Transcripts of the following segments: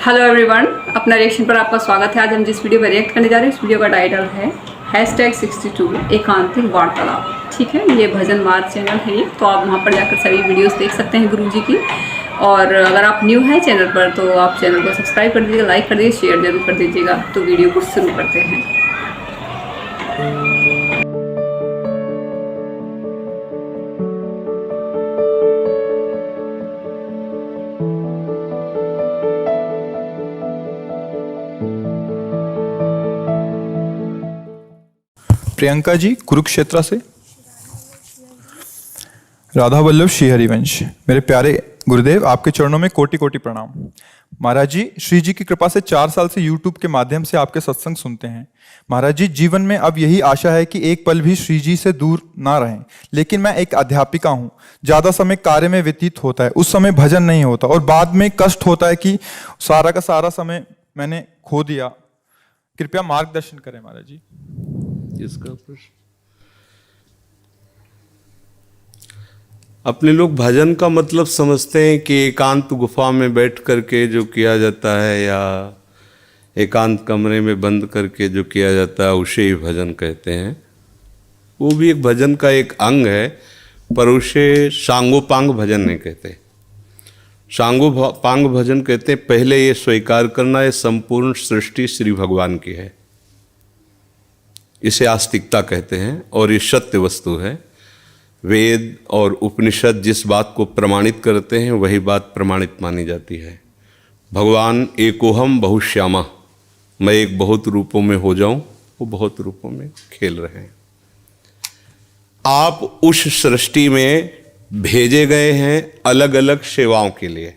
Hello everyone, अपना reaction पर आपका स्वागत है। आज हम जिस वीडियो पर रिएक्ट करने जा रहे हैं इस वीडियो का टाइटल है #62 एकांतिक वार्तालाप। ठीक है, ये भजन मार्ग चैनल है ये, तो आप वहाँ पर जाकर सभी वीडियोस देख सकते हैं गुरु जी की। और अगर आप न्यू हैं चैनल पर तो आप चैनल को सब्सक्राइब कर दीजिएगा, लाइक कर दीजिए, शेयर जरूर कर दीजिएगा। तो वीडियो को शुरू करते हैं। प्रियंका जी कुरुक्षेत्र से। राधा वल्लभ श्री हरिवंश। मेरे प्यारे गुरुदेव, आपके चरणों में कोटि कोटि प्रणाम। महाराज जी, श्री जी की कृपा से 4 साल से YouTube के माध्यम से आपके सत्संग सुनते हैं। महाराज जी, जीवन में अब यही आशा है कि एक पल भी श्री जी से दूर ना रहें। लेकिन मैं एक अध्यापिका हूँ, ज्यादा समय कार्य में व्यतीत होता है, उस समय भजन नहीं होता और बाद में कष्ट होता है कि सारा का सारा समय मैंने खो दिया। कृपया मार्गदर्शन करें महाराज जी। इसका प्रश्न, अपने लोग भजन का मतलब समझते हैं कि एकांत गुफा में बैठ करके जो किया जाता है या एकांत कमरे में बंद करके जो किया जाता है उसे ही भजन कहते हैं। वो भी एक भजन का एक अंग है, पर उसे सांगोपांग भजन नहीं कहते। सांगोपांग भजन कहते हैं पहले ये स्वीकार करना है संपूर्ण सृष्टि श्री भगवान की है, इसे आस्तिकता कहते हैं और ये सत्य वस्तु है। वेद और उपनिषद जिस बात को प्रमाणित करते हैं वही बात प्रमाणित मानी जाती है। भगवान एकोहम बहुश्यामा, मैं एक बहुत रूपों में हो जाऊं, वो बहुत रूपों में खेल रहे हैं। आप उस सृष्टि में भेजे गए हैं अलग अलग सेवाओं के लिए।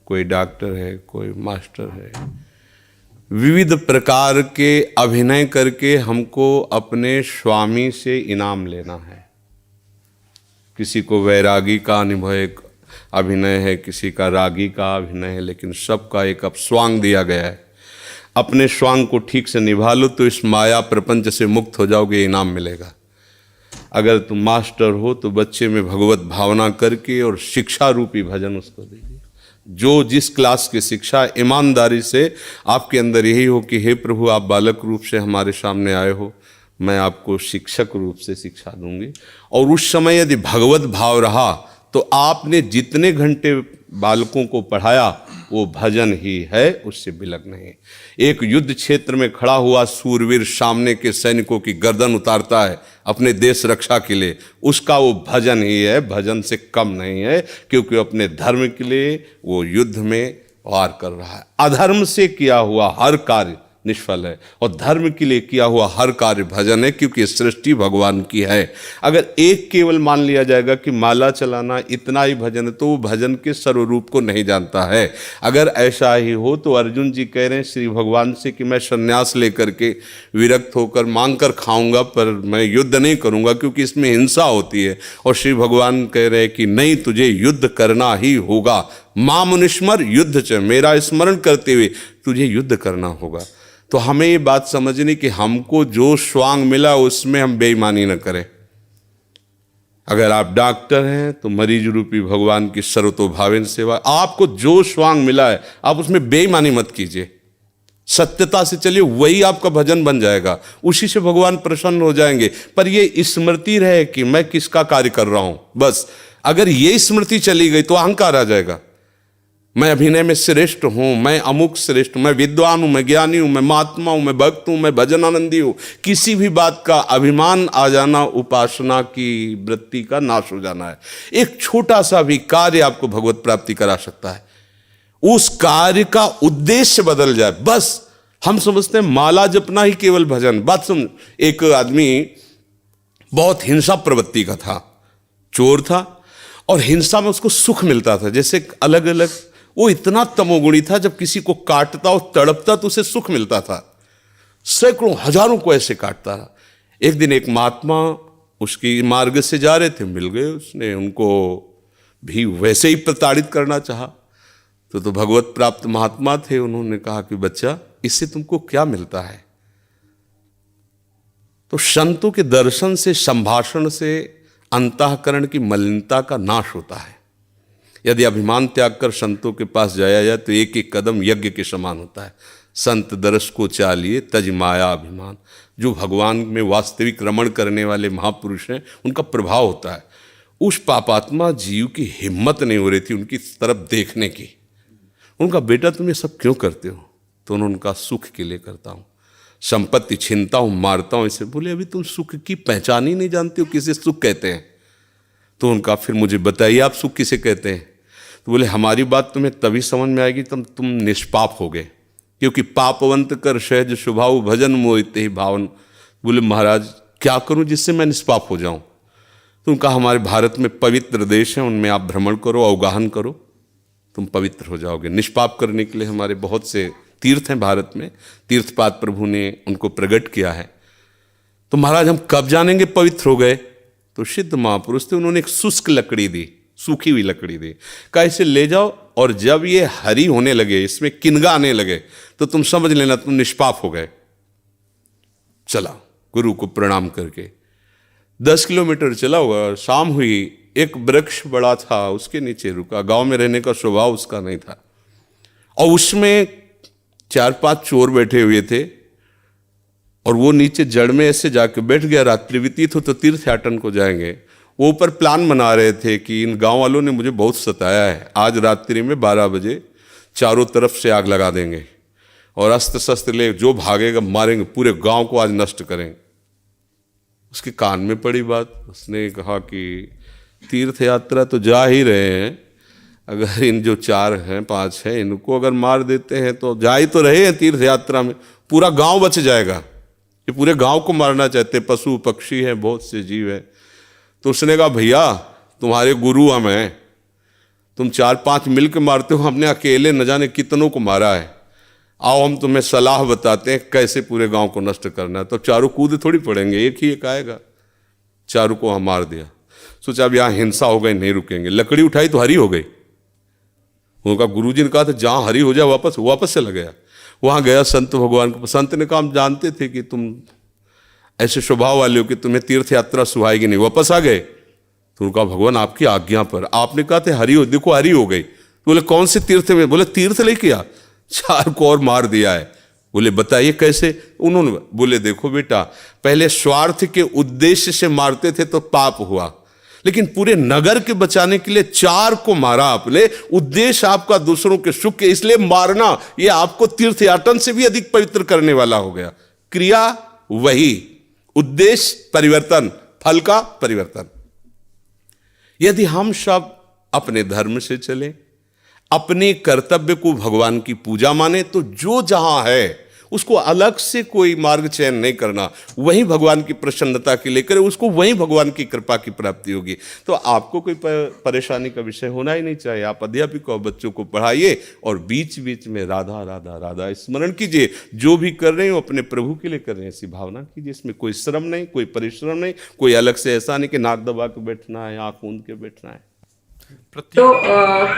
कोई डॉक्टर है, कोई मास्टर है, विविध प्रकार के अभिनय करके हमको अपने स्वामी से इनाम लेना है। किसी को वैरागी का अनुभव एक अभिनय है, किसी का रागी का अभिनय है, लेकिन सबका एक अब स्वांग दिया गया है। अपने स्वांग को ठीक से निभा लो तो इस माया प्रपंच से मुक्त हो जाओगे, इनाम मिलेगा। अगर तुम मास्टर हो तो बच्चे में भगवत भावना करके और शिक्षा रूपी भजन उसको दीजिए। जो जिस क्लास की शिक्षा, ईमानदारी से आपके अंदर यही हो कि हे प्रभु, आप बालक रूप से हमारे सामने आए हो, मैं आपको शिक्षक रूप से शिक्षा दूंगी। और उस समय यदि भगवत भाव रहा तो आपने जितने घंटे बालकों को पढ़ाया वो भजन ही है, उससे बिलक नहीं। एक युद्ध क्षेत्र में खड़ा हुआ सूरवीर सामने के सैनिकों की गर्दन उतारता है अपने देश रक्षा के लिए, उसका वो भजन ही है, भजन से कम नहीं है, क्योंकि अपने धर्म के लिए वो युद्ध में वार कर रहा है। अधर्म से किया हुआ हर कार्य निष्फल है और धर्म के लिए किया हुआ हर कार्य भजन है, क्योंकि सृष्टि भगवान की है। अगर एक केवल मान लिया जाएगा कि माला चलाना इतना ही भजन है तो वो भजन के सर्वरूप को नहीं जानता है। अगर ऐसा ही हो तो अर्जुन जी कह रहे हैं श्री भगवान से कि मैं संन्यास लेकर के विरक्त होकर मांग कर खाऊंगा, पर मैं युद्ध नहीं करूंगा क्योंकि इसमें हिंसा होती है। और श्री भगवान कह रहे हैं कि नहीं, तुझे युद्ध करना ही होगा। मां मुनिस्मर युद्ध च, मेरा स्मरण करते हुए तुझे युद्ध करना होगा। तो हमें ये बात समझनी कि हमको जो स्वांग मिला उसमें हम बेईमानी न करें। अगर आप डॉक्टर हैं तो मरीज रूपी भगवान की सर्वतोभावेन सेवा, आपको जो स्वांग मिला है आप उसमें बेईमानी मत कीजिए, सत्यता से चलिए, वही आपका भजन बन जाएगा, उसी से भगवान प्रसन्न हो जाएंगे। पर ये स्मृति रहे कि मैं किसका कार्य कर रहा हूं, बस अगर ये स्मृति चली गई तो अहंकार आ जाएगा। मैं अभिनय में श्रेष्ठ हूँ, मैं अमुक श्रेष्ठ हूँ, मैं विद्वान हूँ, मैं ज्ञानी हूँ, मैं महात्मा हूँ, मैं भक्त हूँ, मैं भजनानंदी हूँ। किसी भी बात का अभिमान आ जाना उपासना की वृत्ति का नाश हो जाना है। एक छोटा सा भी कार्य आपको भगवत प्राप्ति करा सकता है, उस कार्य का उद्देश्य बदल जाए। बस हम समझते हैं माला जपना ही केवल भजन। बात समझ, एक आदमी बहुत हिंसा प्रवृत्ति का था, चोर था, और हिंसा में उसको सुख मिलता था। जैसे अलग अलग, वो इतना तमोगुणी था, जब किसी को काटता और तड़पता तो उसे सुख मिलता था। सैकड़ों हजारों को ऐसे काटता रहा। एक दिन एक महात्मा उसकी मार्ग से जा रहे थे, मिल गए, उसने उनको भी वैसे ही प्रताड़ित करना चाहा। तो भगवत प्राप्त महात्मा थे, उन्होंने कहा कि बच्चा, इससे तुमको क्या मिलता है? तो संतों के दर्शन से, संभाषण से अंतःकरण की मलिनता का नाश होता है। यदि अभिमान त्याग कर संतों के पास जाया जाए तो एक एक कदम यज्ञ के समान होता है। संत दरस को चालिए तज माया अभिमान। जो भगवान में वास्तविक रमण करने वाले महापुरुष हैं उनका प्रभाव होता है। उस पापात्मा जीव की हिम्मत नहीं हो रही थी उनकी तरफ देखने की। उनका बेटा तुम ये सब क्यों करते हो? तो उन्होंने उनका सुख के लिए करता हूँ, संपत्ति छीनता हूँ, मारता हूँ। इसे बोले अभी तुम सुख की पहचान ही नहीं जानते हो, किसे सुख कहते हैं? तो उनका फिर मुझे बताइए आप सुख किसे कहते हैं? तो बोले हमारी बात तुम्हें तभी समझ में आएगी तब तुम निष्पाप हो गए, क्योंकि पापवंत कर सहज स्वभाव भजन मोहिते ही भावन। बोले महाराज क्या करूं जिससे मैं निष्पाप हो जाऊं? तो उनका हमारे भारत में पवित्र देश है, उनमें आप भ्रमण करो, अवगाहन करो, तुम पवित्र हो जाओगे। निष्पाप करने के लिए हमारे बहुत से तीर्थ हैं भारत में, तीर्थपाद प्रभु ने उनको प्रकट किया है। तो महाराज हम कब जानेंगे पवित्र हो गए? तो सिद्ध महापुरुष थे, उन्होंने एक शुष्क लकड़ी दी, सूखी हुई लकड़ी दी, कहा इसे ले जाओ और जब ये हरी होने लगे, इसमें किनगा आने लगे, तो तुम समझ लेना तुम निष्पाप हो गए। चला गुरु को प्रणाम करके 10 किलोमीटर चला हुआ, शाम हुई, एक वृक्ष बड़ा था उसके नीचे रुका। गांव में रहने का स्वभाव उसका नहीं था और उसमें 4-5 चोर बैठे हुए थे और वो नीचे जड़ में ऐसे जाके बैठ गया। रात्रि व्यतीत हो तो तीर्थयाटन को जाएंगे। वो ऊपर प्लान बना रहे थे कि इन गांव वालों ने मुझे बहुत सताया है, आज रात्रि में 12 बजे चारों तरफ से आग लगा देंगे और अस्त्र शस्त्र ले जो भागेगा मारेंगे, पूरे गांव को आज नष्ट करेंगे। उसके कान में पड़ी बात, उसने कहा कि तीर्थ यात्रा तो जा ही रहे हैं, अगर इन जो 4 हैं 5 हैं इनको अगर मार देते हैं तो जा ही तो रहे हैं तीर्थ यात्रा में, पूरा गांव बच जाएगा। ये पूरे गांव को मारना चाहते, पशु पक्षी हैं, बहुत से जीव हैं। तो उसने कहा भैया तुम्हारे गुरु हम हैं, तुम 4-5 मिल के मारते हो, हमने अकेले न जाने कितनों को मारा है, आओ हम तुम्हें सलाह बताते हैं कैसे पूरे गांव को नष्ट करना है। तो चारों कूद थोड़ी पड़ेंगे, एक ही एक आएगा। चारों को हम मार दिया। सोचा अब यहाँ हिंसा हो गई, नहीं रुकेंगे। लकड़ी उठाई तो हरी हो गई। उनका गुरुजी ने कहा था जहाँ हरी हो जाए वापस चला गया। वहाँ गया संत भगवान को, संत ने कहा हम जानते थे कि तुम ऐसे स्वभाव वाले हो कि तुम्हें तीर्थ यात्रा सुहाएगी नहीं, वापस आ गए। तो उनका भगवान आपकी आज्ञा पर, आपने कहा था हरी हो, देखो हरी हो गई। तो बोले कौन से तीर्थ में? बोले तीर्थ लेके आ, 4 को और मार दिया है। बोले बताइए कैसे? उन्होंने बोले देखो बेटा, पहले स्वार्थ के उद्देश्य से मारते थे तो पाप हुआ, लेकिन पूरे नगर के बचाने के लिए 4 को मारा आपने। उद्देश्य आपका दूसरों के सुख के, इसलिए मारना ये आपको तीर्थयाटन से भी अधिक पवित्र करने वाला हो गया। क्रिया वही, उद्देश्य परिवर्तन, फल का परिवर्तन। यदि हम सब अपने धर्म से चले, अपने कर्तव्य को भगवान की पूजा माने, तो जो जहां है उसको अलग से कोई मार्ग चयन नहीं करना, वहीं भगवान की प्रसन्नता के लिए करे, उसको वहीं भगवान की कृपा की प्राप्ति होगी। तो आपको कोई परेशानी का विषय होना ही नहीं चाहिए। आप अध्यापिका और बच्चों को पढ़ाइए और बीच बीच में राधा राधा राधा स्मरण कीजिए। जो भी कर रहे हो अपने प्रभु के लिए कर रहे हैं ऐसी भावना कीजिए। इसमें कोई श्रम नहीं, कोई परिश्रम नहीं, कोई अलग से ऐसा नहीं कि नाक दबा के बैठना है, आँख मूंद के बैठना है। तो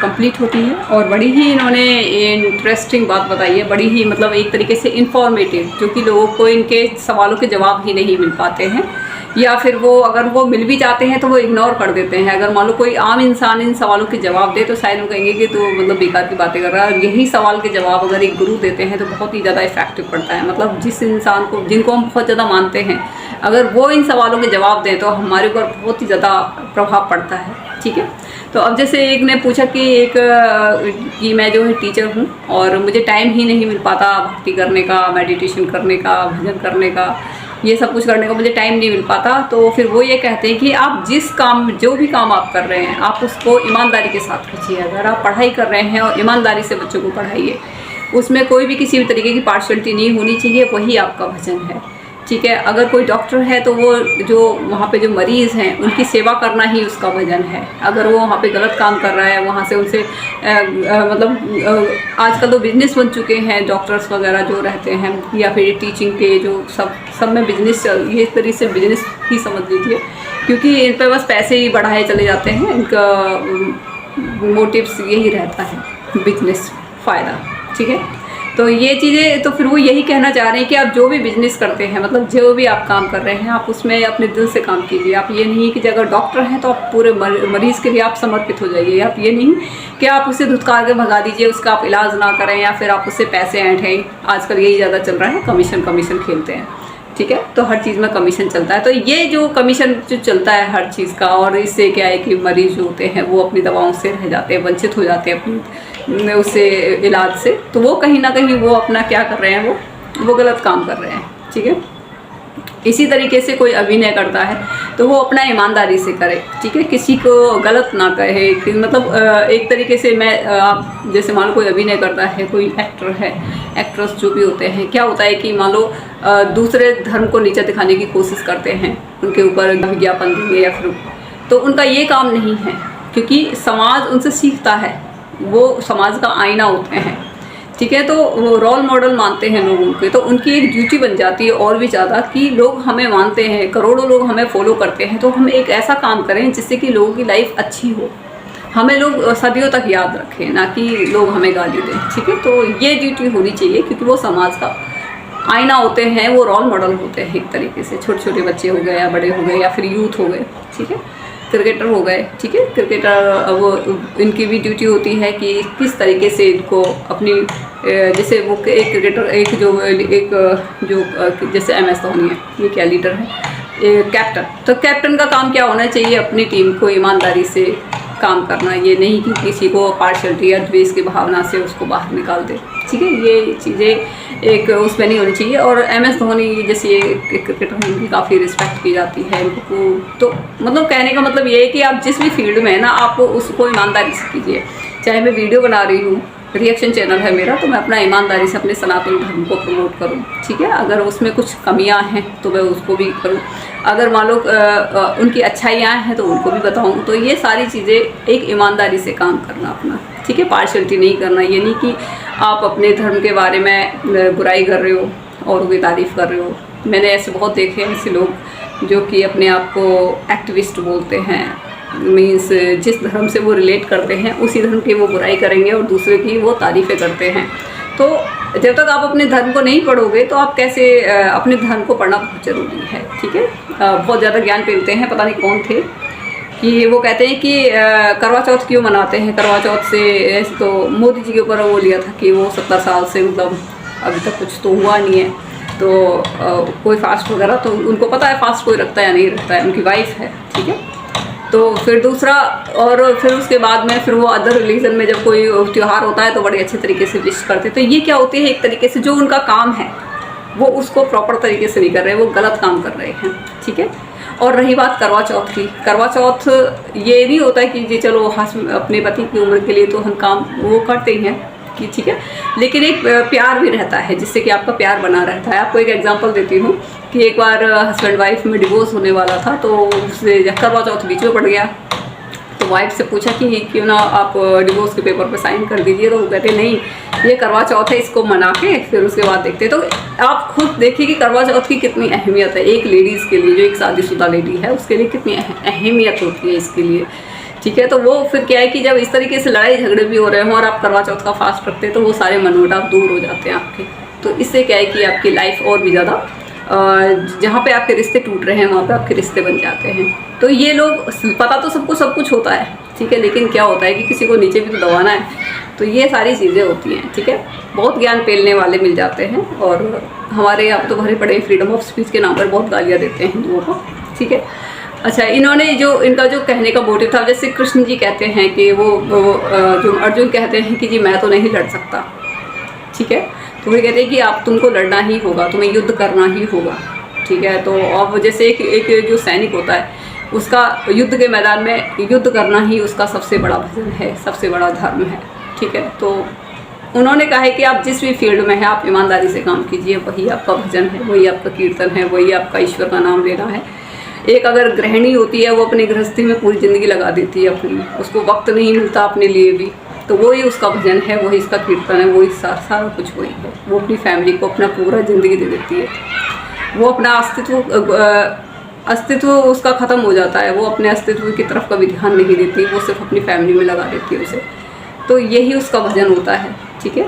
कंप्लीट होती है और बड़ी ही इन्होंने इंटरेस्टिंग बात बताई है, बड़ी ही मतलब एक तरीके से इंफॉर्मेटिव, जो कि लोगों को इनके सवालों के जवाब ही नहीं मिल पाते हैं, या फिर वो अगर वो मिल भी जाते हैं तो वो इग्नोर कर देते हैं। अगर मान लो कोई आम इंसान इन सवालों के जवाब दे तो शायद वो कहेंगे कि तो मतलब बेकार की बातें कर रहा है। यही सवाल के जवाब अगर एक गुरु देते हैं तो बहुत ही ज़्यादा इफेक्टिव पड़ता है। मतलब जिस इंसान को, जिनको हम बहुत ज़्यादा मानते हैं, अगर वो इन सवालों के जवाब दें तो हमारे ऊपर बहुत ही ज़्यादा प्रभाव पड़ता है। ठीक है, तो अब जैसे एक ने पूछा कि मैं जो है टीचर हूँ और मुझे टाइम ही नहीं मिल पाता भक्ति करने का, मेडिटेशन करने का, भजन करने का, ये सब कुछ करने का मुझे टाइम नहीं मिल पाता। तो फिर वो ये कहते हैं कि आप जिस काम, जो भी काम आप कर रहे हैं, आप उसको ईमानदारी के साथ कीजिए। अगर आप पढ़ाई कर रहे हैं और ईमानदारी से बच्चों को पढ़ाइए, उसमें कोई भी किसी भी तरीके की पार्शलिटी नहीं होनी चाहिए, वही आपका भजन है। ठीक है, अगर कोई डॉक्टर है तो वो जो वहाँ पे जो मरीज़ हैं उनकी सेवा करना ही उसका भजन है। अगर वो वहाँ पे गलत काम कर रहा है, वहाँ से उनसे आजकल तो बिजनेस बन चुके हैं डॉक्टर्स वगैरह जो रहते हैं, या फिर टीचिंग के जो सब में बिजनेस, ये इस तरीके से बिजनेस ही समझ लीजिए, क्योंकि इन पर बस पैसे ही बढ़ाए चले जाते हैं। इनका मोटिव्स यही रहता है, बिजनेस, फ़ायदा। ठीक है, तो ये चीज़ें, तो फिर वो यही कहना चाह रहे हैं कि आप जो भी बिजनेस करते हैं, मतलब जो भी आप काम कर रहे हैं, आप उसमें अपने दिल से काम कीजिए। आप ये नहीं कि अगर डॉक्टर हैं तो आप पूरे मरीज़ के लिए आप समर्पित हो जाइए। आप ये नहीं कि आप उसे धुतकार के भगा दीजिए, उसका आप इलाज ना करें या फिर आप उससे पैसे ऐंठें। आजकल यही ज़्यादा चल रहा है, कमीशन खेलते हैं, ठीक है। तो हर चीज़ में कमीशन चलता है। तो ये जो कमीशन जो चलता है हर चीज़ का, और इससे क्या है कि मरीज जो होते हैं वो अपनी दवाओं से रह जाते हैं, वंचित हो जाते हैं अपनी उससे इलाज से। तो वो कहीं ना कहीं वो अपना क्या कर रहे हैं, वो गलत काम कर रहे हैं, ठीक है। इसी तरीके से कोई अभिनय करता है तो वो अपना ईमानदारी से करे, ठीक है, किसी को गलत ना कहे कि मतलब एक तरीके से आप जैसे मान लो कोई अभिनय करता है, कोई एक्टर है, एक्ट्रेस जो भी होते हैं, क्या होता है कि मान लो दूसरे धर्म को नीचा दिखाने की कोशिश करते हैं, उनके ऊपर विज्ञापन देंगे या फिर, तो उनका ये काम नहीं है, क्योंकि समाज उनसे सीखता है, वो समाज का आईना होते हैं, ठीक है। तो वो रोल मॉडल मानते हैं लोग उनके, तो उनकी एक ड्यूटी बन जाती है और भी ज़्यादा कि लोग हमें मानते हैं, करोड़ों लोग हमें फॉलो करते हैं, तो हम एक ऐसा काम करें जिससे कि लोगों की लाइफ अच्छी हो, हमें लोग सदियों तक याद रखें, ना कि लोग हमें गाली दें, ठीक है। तो ये ड्यूटी होनी चाहिए, क्योंकि वो समाज का आईना होते हैं, वो रोल मॉडल होते हैं एक तरीके से। छोटे छोटे बच्चे हो गए या बड़े हो गए या फिर यूथ हो गए, ठीक है, क्रिकेटर हो गए, ठीक है। क्रिकेटर वो इनकी भी ड्यूटी होती है कि किस तरीके से इनको अपनी जैसे वो एक क्रिकेटर एक जो जैसे MS धोनी है, ये क्या लीडर है, कैप्टन। तो कैप्टन का काम क्या होना चाहिए, अपनी टीम को ईमानदारी से काम करना, ये नहीं कि किसी को पार्शलिटी या द्वेष की भावना से उसको बाहर निकाल दे, ठीक है। ये चीज़ें एक उसमें नहीं होनी चाहिए। और MS धोनी जैसे एक क्रिकेटर हैं, उनकी काफ़ी रिस्पेक्ट की जाती है इनको। तो मतलब कहने का मतलब ये है कि आप जिस भी फील्ड में है ना, आप उसको ईमानदारी से कीजिए। चाहे मैं वीडियो बना रही हूँ, रिएक्शन चैनल है मेरा, तो मैं अपना ईमानदारी से अपने सनातन धर्म को प्रमोट करूँ, ठीक है। अगर उसमें कुछ कमियां हैं तो मैं उसको भी करूँ, अगर मान लो उनकी अच्छाइयाँ हैं तो उनको भी बताऊँ। तो ये सारी चीज़ें एक ईमानदारी से काम करना अपना, ठीक है, पार्शलिटी नहीं करना। ये नहीं कि आप अपने धर्म के बारे में बुराई कर रहे हो और उनकी तारीफ़ कर रहे हो। मैंने ऐसे बहुत देखे हैं ऐसे लोग जो कि अपने आप को एक्टिविस्ट बोलते हैं, मीन्स जिस धर्म से वो रिलेट करते हैं उसी धर्म की वो बुराई करेंगे और दूसरे की वो तारीफ़ें करते हैं। तो जब तक आप अपने धर्म को नहीं पढ़ोगे तो आप कैसे, अपने धर्म को पढ़ना बहुत ज़रूरी है, ठीक है। बहुत ज़्यादा ज्ञान पेलते हैं, पता नहीं कौन थे, कि वो कहते हैं कि करवा चौथ क्यों मनाते हैं। करवा चौथ से ऐसे तो मोदी जी के ऊपर वो लिया था कि वो 70 साल से मतलब अभी तक कुछ तो हुआ नहीं है, तो कोई फास्ट वगैरह, तो उनको पता है फास्ट कोई रखता है या नहीं रखता है, उनकी वाइफ है, ठीक है। तो फिर दूसरा, और फिर उसके बाद में फिर वो अदर रिलीजन में जब कोई त्यौहार होता है तो बड़े अच्छे तरीके से विश करते हैं। तो ये क्या होती है, एक तरीके से जो उनका काम है वो उसको प्रॉपर तरीके से नहीं कर रहे, वो गलत काम कर रहे हैं, ठीक है। और रही बात करवा चौथ की, करवा चौथ ये नहीं होता है कि जी चलो अपने पति की उम्र के लिए तो हम काम वो करते ही हैं कि ठीक है, लेकिन एक प्यार भी रहता है जिससे कि आपका प्यार बना रहता है। आपको एक एग्जांपल देती हूँ कि एक बार हस्बैंड वाइफ में डिवोर्स होने वाला था, तो उससे करवा चौथ बीच में पड़ गया। तो वाइफ से पूछा कि क्यों ना आप डिवोर्स के पेपर पे साइन कर दीजिए, तो वो कहते नहीं, ये करवा चौथ है, इसको मना के फिर उसके बाद देखते। तो आप खुद देखिए कि करवा चौथ की कितनी अहमियत है एक लेडीज़ के लिए, जो एक शादीशुदा लेडी है उसके लिए कितनी अहमियत होती है इसके लिए, ठीक है। तो वो फिर क्या है कि जब इस तरीके से लड़ाई झगड़े भी हो रहे हों और आप करवा चौथ का फास्ट रखते हैं तो वो सारे मनमुटाव दूर हो जाते हैं आपके। तो इससे क्या है कि आपकी लाइफ और भी ज़्यादा, जहाँ पे आपके रिश्ते टूट रहे हैं वहाँ पे आपके रिश्ते बन जाते हैं। तो ये लोग, पता तो सबको सब कुछ होता है, ठीक है, लेकिन क्या होता है कि किसी को नीचे भी तो दबाना है। तो ये सारी चीज़ें होती हैं, ठीक है। बहुत ज्ञान पेलने वाले मिल जाते हैं और हमारे यहाँ तो भरे पड़े फ्रीडम ऑफ स्पीच के नाम पर बहुत गालियाँ देते हैं हिंदुओं को, ठीक है। अच्छा, इन्होंने जो इनका जो कहने का मोटिव था, जैसे कृष्ण जी कहते हैं कि वो जो अर्जुन कहते हैं कि जी मैं तो नहीं लड़ सकता, ठीक है। तो वो कहते हैं कि आप तुमको लड़ना ही होगा, तुम्हें युद्ध करना ही होगा, ठीक है। तो अब जैसे एक जो सैनिक होता है उसका युद्ध के मैदान में युद्ध करना ही उसका सबसे बड़ा भजन है, सबसे बड़ा धर्म है, ठीक है। तो उन्होंने कहा है कि आप जिस भी फील्ड में हैं आप ईमानदारी से काम कीजिए, वही आपका भजन है, वही आपका कीर्तन है, वही आपका ईश्वर का नाम लेना है। एक अगर गृहिणी होती है वो अपनी गृहस्थी में पूरी ज़िंदगी लगा देती है अपनी, उसको वक्त नहीं मिलता अपने लिए भी, तो वही उसका भजन है, वही इसका कीर्तन है, वही सारा कुछ वही है। वो अपनी फैमिली को अपना पूरा ज़िंदगी दे देती है, वो अपना अस्तित्व उसका ख़त्म हो जाता है, वो अपने अस्तित्व की तरफ कभी ध्यान नहीं देती, वो सिर्फ अपनी फैमिली में लगा देती है उसे। तो यही उसका भजन होता है, ठीक है।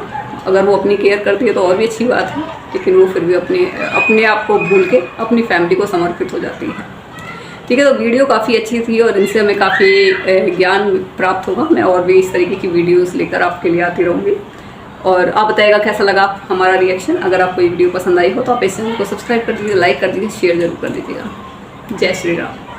अगर वो अपनी केयर करती है तो और भी अच्छी बात है, लेकिन वो फिर भी अपने आप को भूल के अपनी फैमिली को समर्पित हो जाती है। ठीक है, तो वीडियो काफ़ी अच्छी थी और इनसे हमें काफ़ी ज्ञान प्राप्त होगा। मैं और भी इस तरीके की वीडियोस लेकर आपके लिए आती रहूँगी और आप बताइएगा कैसा लगा हमारा रिएक्शन। अगर आपको ये वीडियो पसंद आई हो तो आप इस चैनल को सब्सक्राइब कर दीजिए, लाइक कर दीजिए, शेयर जरूर कर दीजिएगा। जय श्री राम।